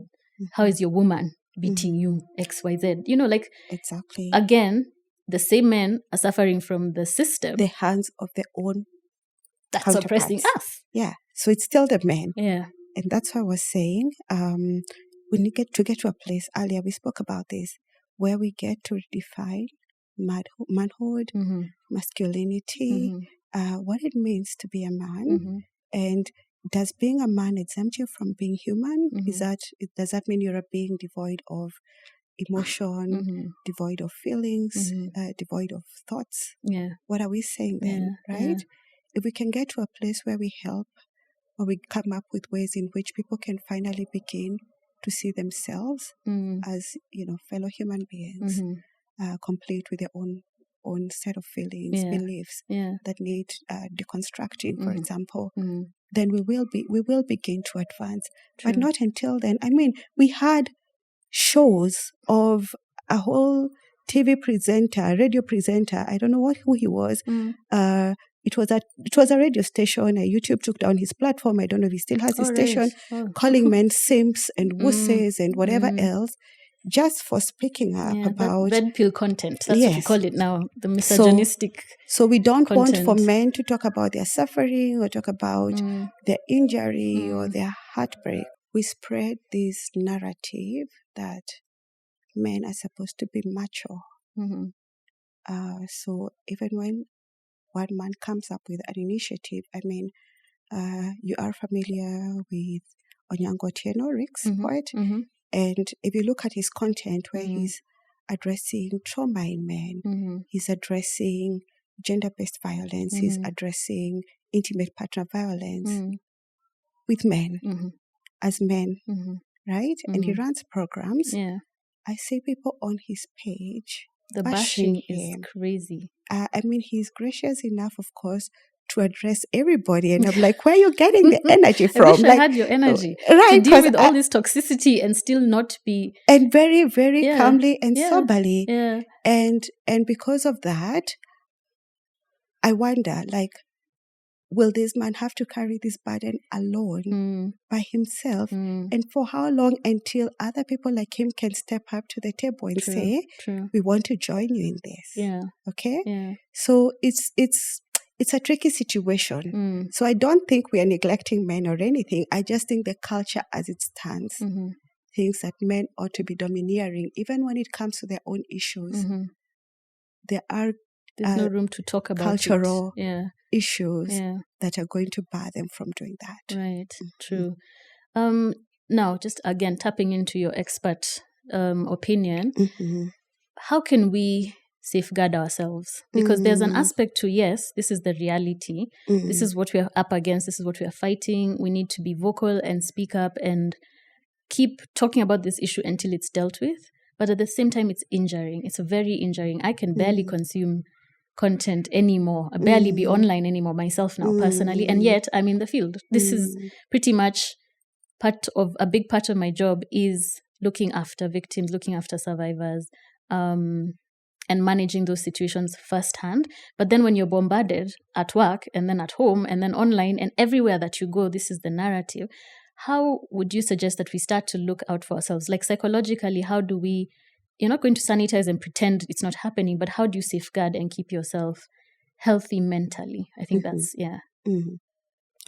How is your woman beating you XYZ? You know, like, exactly. Again, the same men are suffering from the system. The hands of their own that's oppressing us. Yeah. So it's still the men. Yeah. And that's what I was saying. We need to get to a place, earlier we spoke about this, where we get to define manhood, masculinity, what it means to be a man. And does being a man exempt you from being human? Does that mean you're a being devoid of emotion, devoid of feelings, devoid of thoughts? Yeah. What are we saying then, right? Yeah. If we can get to a place where we help, or we come up with ways in which people can finally begin to see themselves as, fellow human beings, complete with their own set of feelings, beliefs that need deconstructing, for example, then we will begin to advance. True. But not until then. I mean, we had shows of a whole TV presenter, radio presenter. I don't know who he was. It was a radio station. YouTube took down his platform. I don't know if he still has his station, calling men simps and wusses and whatever else, just for speaking up about red pill content. That's what we call it now, the misogynistic. So we don't want for men to talk about their suffering or talk about their injury or their heartbreak. We spread this narrative that men are supposed to be macho. So even when one man comes up with an initiative, I mean, you are familiar with Onyango Otieno, Rick's poet, and if you look at his content where he's addressing trauma in men, he's addressing gender-based violence, he's addressing intimate partner violence with men, as men, right? And he runs programs. Yeah. I see people on his page. The bashing is crazy. I mean, he's gracious enough, of course, to address everybody. And I'm like, where are you getting the energy from? I wish I had your energy to deal with all this toxicity and still not be... And very, very calmly and soberly. Yeah. And because of that, I wonder, like, will this man have to carry this burden alone by himself? And for how long until other people like him can step up to the table and say, we want to join you in this? Yeah. Okay? Yeah. So it's a tricky situation. So I don't think we are neglecting men or anything. I just think the culture as it stands thinks that men ought to be domineering, even when it comes to their own issues. There's no room to talk about cultural issues that are going to bar them from doing that. Right, true. Now, just again, tapping into your expert opinion, how can we safeguard ourselves? Because there's an aspect to, yes, this is the reality. This is what we're up against. This is what we are fighting. We need to be vocal and speak up and keep talking about this issue until it's dealt with. But at the same time, it's injuring. It's very injuring. I can barely consume content anymore. I barely be online anymore myself now, personally. And yet, I'm in the field. This is pretty much a big part of my job is looking after victims, looking after survivors, and managing those situations firsthand. But then when you're bombarded at work and then at home and then online and everywhere that you go, this is the narrative. How would you suggest that we start to look out for ourselves? Like psychologically, how do we, you're not going to sanitize and pretend it's not happening, but how do you safeguard and keep yourself healthy mentally? I think that's, And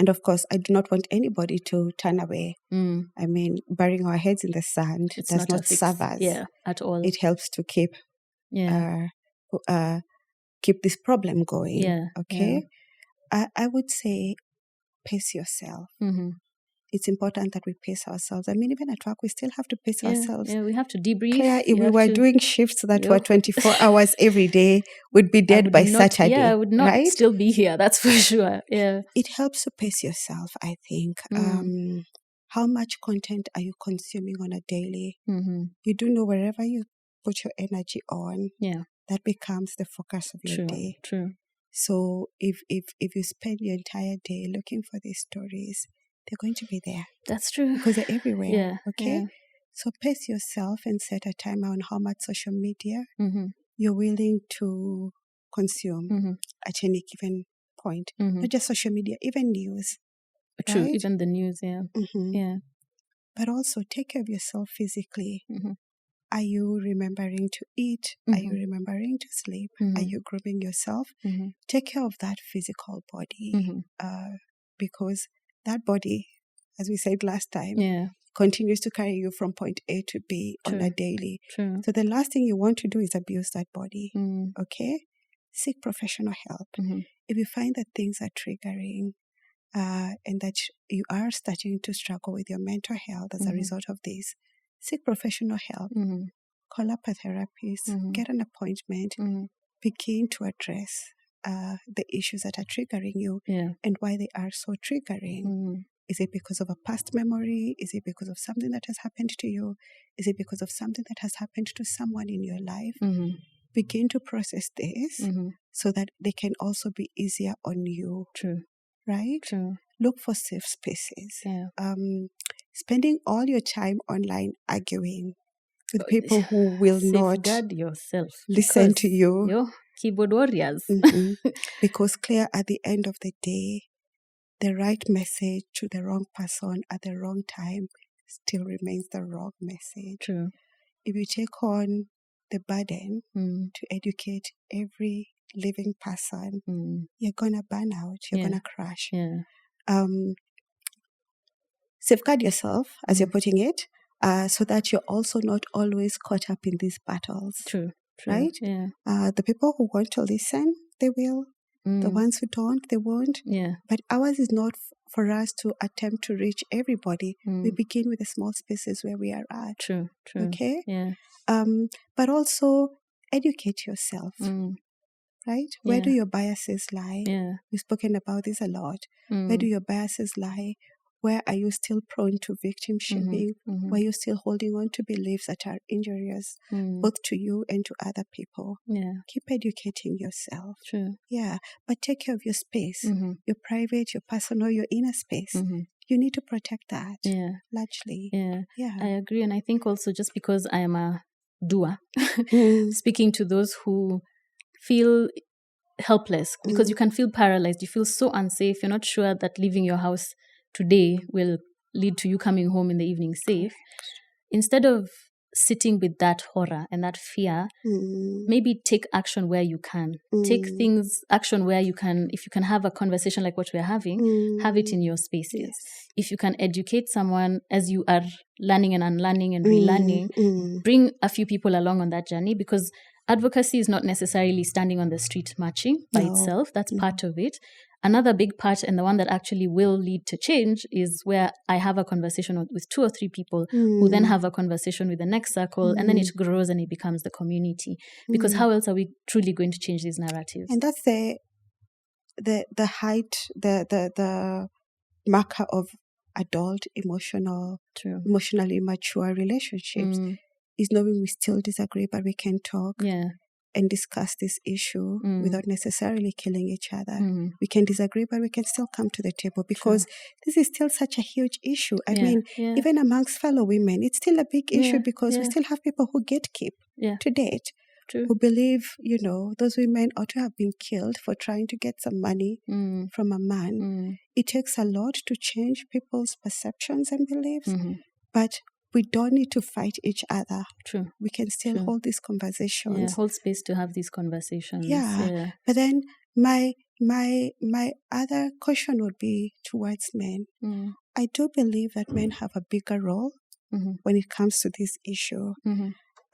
of course, I do not want anybody to turn away. I mean, burying our heads in the sand does not serve us. Yeah, at all. It helps to keep this problem going. Yeah. Okay. Yeah. I would say pace yourself. It's important that we pace ourselves. I mean, even at work, we still have to pace ourselves. Yeah, we have to debrief. Claire, if we were doing shifts that were 24 hours every day, we'd be dead by Saturday. Yeah, I would not still be here. That's for sure. Yeah. It helps to pace yourself, I think. how much content are you consuming on a daily? You do know wherever you put your energy on, that becomes the focus of your day. True. So if you spend your entire day looking for these stories, they're going to be there. That's true. Because they're everywhere. Yeah. Okay? Yeah. So pace yourself and set a timer on how much social media you're willing to consume at any given point. Not just social media, even news. True, right? even the news, yeah. But also take care of yourself physically. Are you remembering to eat? Are you remembering to sleep? Are you grooming yourself? Take care of that physical body because that body, as we said last time, continues to carry you from point A to B on a daily. So the last thing you want to do is abuse that body. Okay? Seek professional help. If you find that things are triggering and that you are starting to struggle with your mental health as a result of this, seek professional help. Call up a therapist. Get an appointment. Begin to address the issues that are triggering you and why they are so triggering. Is it because of a past memory? Is it because of something that has happened to you? Is it because of something that has happened to someone in your life? Begin to process this so that they can also be easier on you. True. Right? True. Look for safe spaces. Spending all your time online arguing with people who will not yourself listen to you. You're keyboard warriors. Because clear at the end of the day, the right message to the wrong person at the wrong time still remains the wrong message. True. If you take on the burden to educate every living person, you're gonna burn out. You're gonna crash. Safeguard yourself, as you're putting it, so that you're also not always caught up in these battles. True. Right? Yeah. The people who want to listen, they will. The ones who don't, they won't. But ours is not for us to attempt to reach everybody. We begin with the small spaces where we are at. True. Okay? Yeah. But also educate yourself. Right? Where do your biases lie? We've spoken about this a lot. Where do your biases lie? Where are you still prone to victim shaming? Where are you still holding on to beliefs that are injurious, both to you and to other people? Keep educating yourself. True. But take care of your space, your private, your personal, your inner space. You need to protect that, largely. I agree. And I think also just because I am a doer, speaking to those who feel helpless, because you can feel paralyzed, you feel so unsafe, you're not sure that leaving your house today will lead to you coming home in the evening safe. Instead of sitting with that horror and that fear, maybe take action where you can. Take action where you can. If you can have a conversation like what we're having, have it in your spaces. If you can educate someone as you are learning and unlearning and relearning, bring a few people along on that journey, because advocacy is not necessarily standing on the street marching by itself. That's part of it. Another big part, and the one that actually will lead to change, is where I have a conversation with 2 or 3 people who then have a conversation with the next circle, and then it grows and it becomes the community. Because how else are we truly going to change these narratives? And that's the height, the marker of adult, emotionally mature relationships. Is knowing we still disagree, but we can talk and discuss this issue without necessarily killing each other. We can disagree, but we can still come to the table, because this is still such a huge issue. I mean, even amongst fellow women, it's still a big issue, because we still have people who gatekeep to date, who believe, those women ought to have been killed for trying to get some money from a man. It takes a lot to change people's perceptions and beliefs, but we don't need to fight each other. True. We can still hold these conversations. Hold space to have these conversations. But then my other question would be towards men. I do believe that men have a bigger role when it comes to this issue.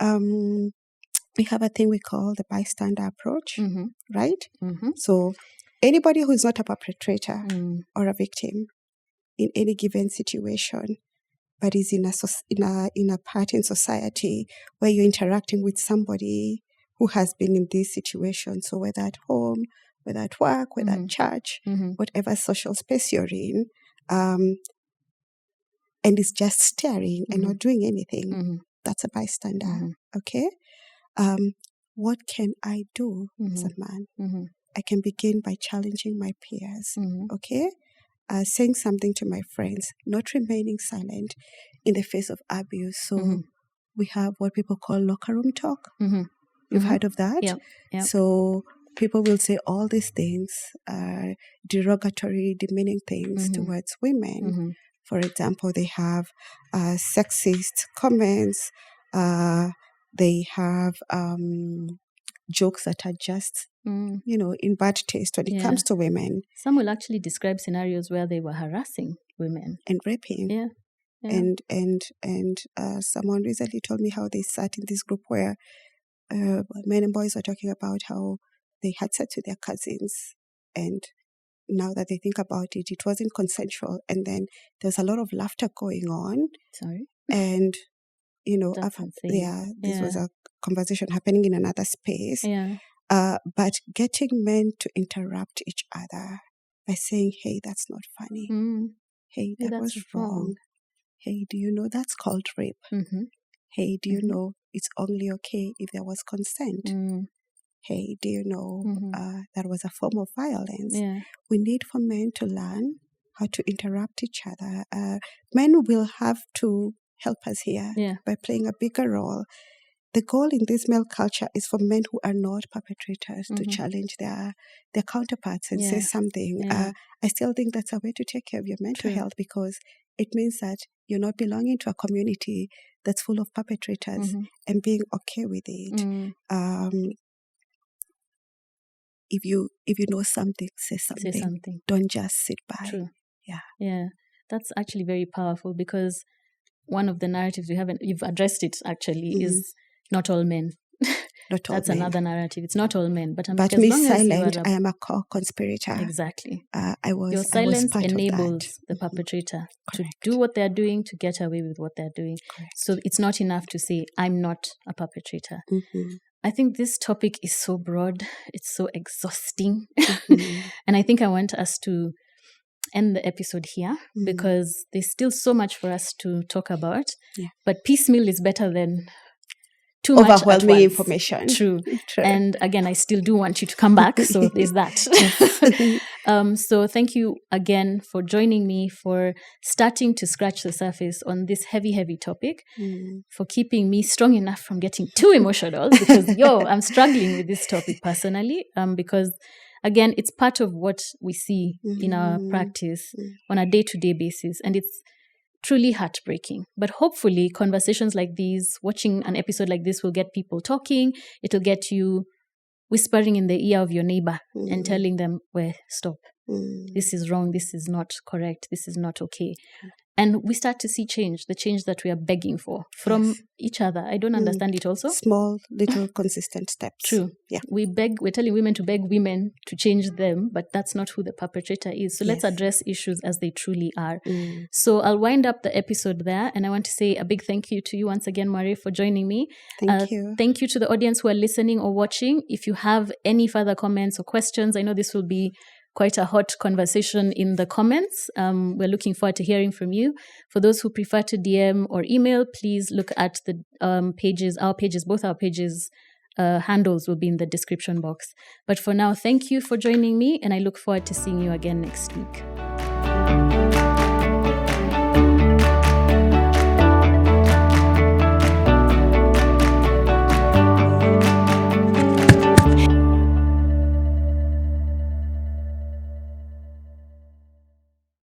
We have a thing we call the bystander approach, right? So anybody who is not a perpetrator or a victim in any given situation, but is in a part in society where you're interacting with somebody who has been in this situation. So whether at home, whether at work, whether at church, whatever social space you're in, and is just staring and not doing anything, that's a bystander. Okay? What can I do as a man? I can begin by challenging my peers. Okay? Saying something to my friends, not remaining silent in the face of abuse. So we have what people call locker room talk. You've heard of that? Yeah. So people will say all these things, derogatory, demeaning things towards women. For example, they have sexist comments. They have jokes that are just, in bad taste when it comes to women. Some will actually describe scenarios where they were harassing women and raping. Yeah. And someone recently told me how they sat in this group where men and boys were talking about how they had sex with their cousins, and now that they think about it, it wasn't consensual. And then there's a lot of laughter going on. Sorry. And, this was a conversation happening in another space. Yeah. But getting men to interrupt each other by saying, hey, that's not funny. Hey, that was wrong. Hey, do you know that's called rape? Hey, do you know it's only okay if there was consent? Hey, do you know that was a form of violence? Yeah. We need for men to learn how to interrupt each other. Men will have to help us here by playing a bigger role. The goal in this male culture is for men who are not perpetrators to challenge their counterparts and say something. I still think that's a way to take care of your mental health, because it means that you're not belonging to a community that's full of perpetrators and being okay with it. If you know something, say something. Don't just sit by. True. Yeah. That's actually very powerful, because one of the narratives you've addressed it actually is not all men. Not all That's men. Another narrative. It's not all men, but me silent. I am a co-conspirator. Exactly. Your silence enables the perpetrator to do what they're doing, to get away with what they're doing. Correct. So it's not enough to say, I'm not a perpetrator. I think this topic is so broad. It's so exhausting. And I think I want us to end the episode here, because there's still so much for us to talk about. Yeah. But piecemeal is better than too much overwhelming information. True. And again, I still do want you to come back. So there's that. So thank you again for joining me, for starting to scratch the surface on this heavy, heavy topic, for keeping me strong enough from getting too emotional, because I'm struggling with this topic personally, because again, it's part of what we see in our practice on a day-to-day basis, and it's truly heartbreaking. But hopefully conversations like these, watching an episode like this, will get people talking. It'll get you whispering in the ear of your neighbor and telling them, well, stop. This is wrong. This is not correct. This is not okay. And we start to see change, the change that we are begging for from each other. I don't understand it also. Small, little, consistent steps. True. Yeah. We're telling women to beg women to change them, but that's not who the perpetrator is. So let's address issues as they truly are. So I'll wind up the episode there. And I want to say a big thank you to you once again, Mwari, for joining me. Thank you. Thank you to the audience who are listening or watching. If you have any further comments or questions, I know this will be quite a hot conversation in the comments. We're looking forward to hearing from you. For those who prefer to DM or email, please look at the both our pages. Handles will be in the description box. But for now, thank you for joining me, and I look forward to seeing you again next week.